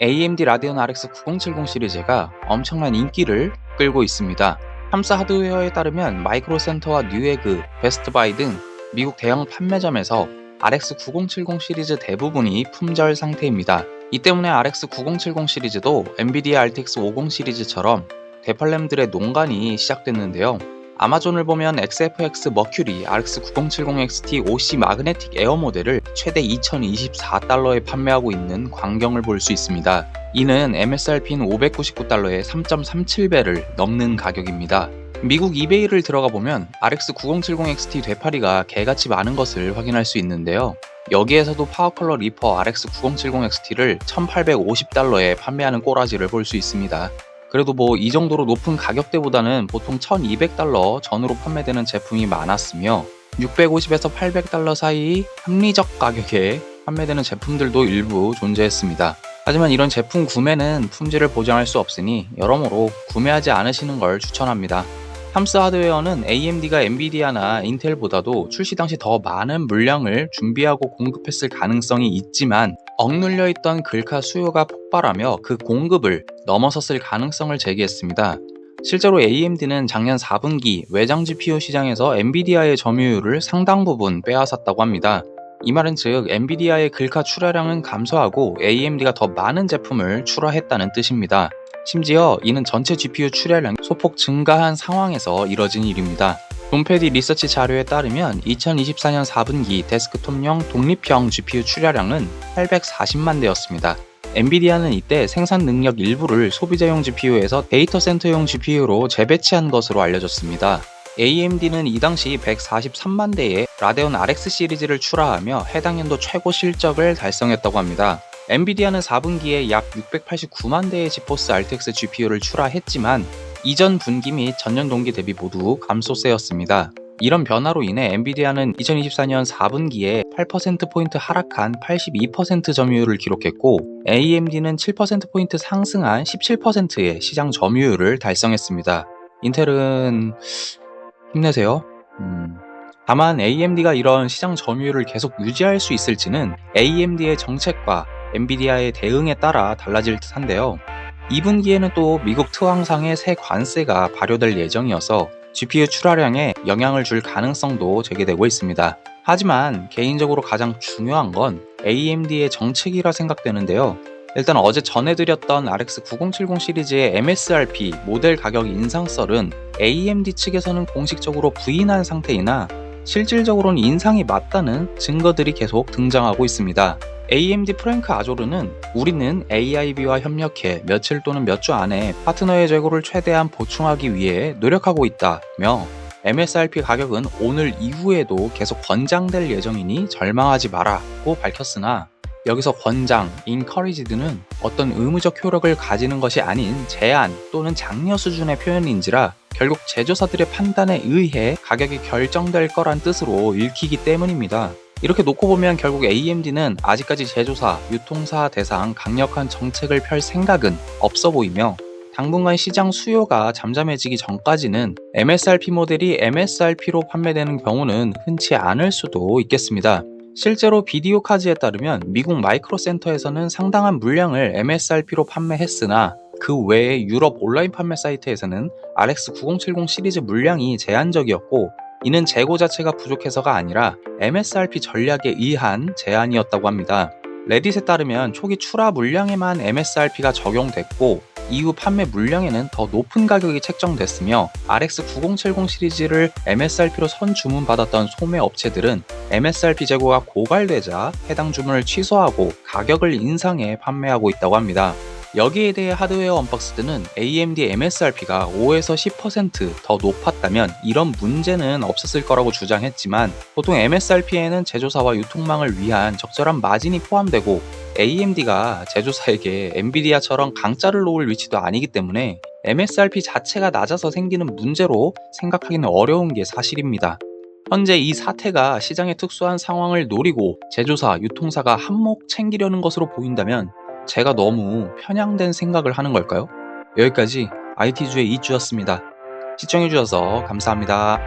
AMD 라데온 RX 9070 시리즈가 엄청난 인기를 끌고 있습니다. 탐스 하드웨어에 따르면 마이크로센터와 뉴에그, 베스트바이 등 미국 대형 판매점에서 RX 9070 시리즈 대부분이 품절 상태입니다. 이 때문에 RX 9070 시리즈도 엔비디아 RTX 50 시리즈처럼 대팔렘들의 농간이 시작됐는데요. 아마존을 보면 XFX 머큐리 RX 9070 XT OC 마그네틱 에어 모델을 최대 2024달러에 판매하고 있는 광경을 볼 수 있습니다. 이는 MSRP인 599달러의 3.37배를 넘는 가격입니다. 미국 이베이를 들어가 보면 RX 9070 XT 되팔이가 개같이 많은 것을 확인할 수 있는데요. 여기에서도 파워컬러 리퍼 RX 9070 XT를 1850달러에 판매하는 꼬라지를 볼 수 있습니다. 그래도 이 정도로 높은 가격대보다는 보통 1200달러 전후로 판매되는 제품이 많았으며 650에서 800달러 사이 합리적 가격에 판매되는 제품들도 일부 존재했습니다. 하지만 이런 제품 구매는 품질을 보장할 수 없으니 여러모로 구매하지 않으시는 걸 추천합니다. 탐스 하드웨어는 AMD가 엔비디아나 인텔보다도 출시 당시 더 많은 물량을 준비하고 공급했을 가능성이 있지만 억눌려 있던 글카 수요가 폭발하며 그 공급을 넘어섰을 가능성을 제기했습니다. 실제로 AMD는 작년 4분기 외장 GPU 시장에서 엔비디아의 점유율을 상당 부분 빼앗았다고 합니다. 이 말은 즉 엔비디아의 글카 출하량은 감소하고 AMD가 더 많은 제품을 출하했다는 뜻입니다. 심지어 이는 전체 GPU 출하량이 소폭 증가한 상황에서 이뤄진 일입니다. 롬패디 리서치 자료에 따르면 2024년 4분기 데스크톱용 독립형 GPU 출하량은 840만 대였습니다. 엔비디아는 이때 생산 능력 일부를 소비자용 GPU에서 데이터 센터용 GPU로 재배치한 것으로 알려졌습니다. AMD는 이 당시 143만 대의 라데온 RX 시리즈를 출하하며 해당 연도 최고 실적을 달성했다고 합니다. 엔비디아는 4분기에 약 689만 대의 지포스 RTX GPU를 출하했지만 이전 분기 및 전년 동기 대비 모두 감소세였습니다. 이런 변화로 인해 엔비디아는 2024년 4분기에 8%포인트 하락한 82% 점유율을 기록했고 AMD는 7%포인트 상승한 17%의 시장 점유율을 달성했습니다. 인텔은 힘내세요. 다만 AMD가 이런 시장 점유율을 계속 유지할 수 있을지는 AMD의 정책과 엔비디아의 대응에 따라 달라질 듯한데요. 2분기에는 또 미국 트왕상의 새 관세가 발효될 예정이어서 GPU 출하량에 영향을 줄 가능성도 제기되고 있습니다. 하지만 개인적으로 가장 중요한 건 AMD의 정책이라 생각되는데요. 일단 어제 전해드렸던 RX 9070 시리즈의 MSRP 모델 가격 인상설은 AMD 측에서는 공식적으로 부인한 상태이나 실질적으로는 인상이 맞다는 증거들이 계속 등장하고 있습니다. AMD 프랭크 아조르는 우리는 AIB와 협력해 며칠 또는 몇 주 안에 파트너의 재고를 최대한 보충하기 위해 노력하고 있다며 MSRP 가격은 오늘 이후에도 계속 권장될 예정이니 절망하지 마라고 밝혔으나 여기서 권장, encouraged는 어떤 의무적 효력을 가지는 것이 아닌 제안 또는 장려 수준의 표현인지라 결국 제조사들의 판단에 의해 가격이 결정될 거란 뜻으로 읽히기 때문입니다. 이렇게 놓고 보면 결국 AMD는 아직까지 제조사, 유통사 대상 강력한 정책을 펼 생각은 없어 보이며 당분간 시장 수요가 잠잠해지기 전까지는 MSRP 모델이 MSRP로 판매되는 경우는 흔치 않을 수도 있겠습니다. 실제로 비디오 카즈에 따르면 미국 마이크로센터에서는 상당한 물량을 MSRP로 판매했으나 그 외에 유럽 온라인 판매 사이트에서는 RX 9070 시리즈 물량이 제한적이었고 이는 재고 자체가 부족해서가 아니라 MSRP 전략에 의한 제한이었다고 합니다. 레딧에 따르면 초기 출하 물량에만 MSRP가 적용됐고 이후 판매 물량에는 더 높은 가격이 책정됐으며 RX 9070 시리즈를 MSRP로 선주문받았던 소매 업체들은 MSRP 재고가 고갈되자 해당 주문을 취소하고 가격을 인상해 판매하고 있다고 합니다. 여기에 대해 하드웨어 언박스드는 AMD MSRP가 5에서 10% 더 높았다면 이런 문제는 없었을 거라고 주장했지만 보통 MSRP에는 제조사와 유통망을 위한 적절한 마진이 포함되고 AMD가 제조사에게 엔비디아처럼 강짜를 놓을 위치도 아니기 때문에 MSRP 자체가 낮아서 생기는 문제로 생각하기는 어려운 게 사실입니다. 현재 이 사태가 시장의 특수한 상황을 노리고 제조사, 유통사가 한몫 챙기려는 것으로 보인다면 제가 너무 편향된 생각을 하는 걸까요? 여기까지 IT주의 이주였습니다. 시청해주셔서 감사합니다.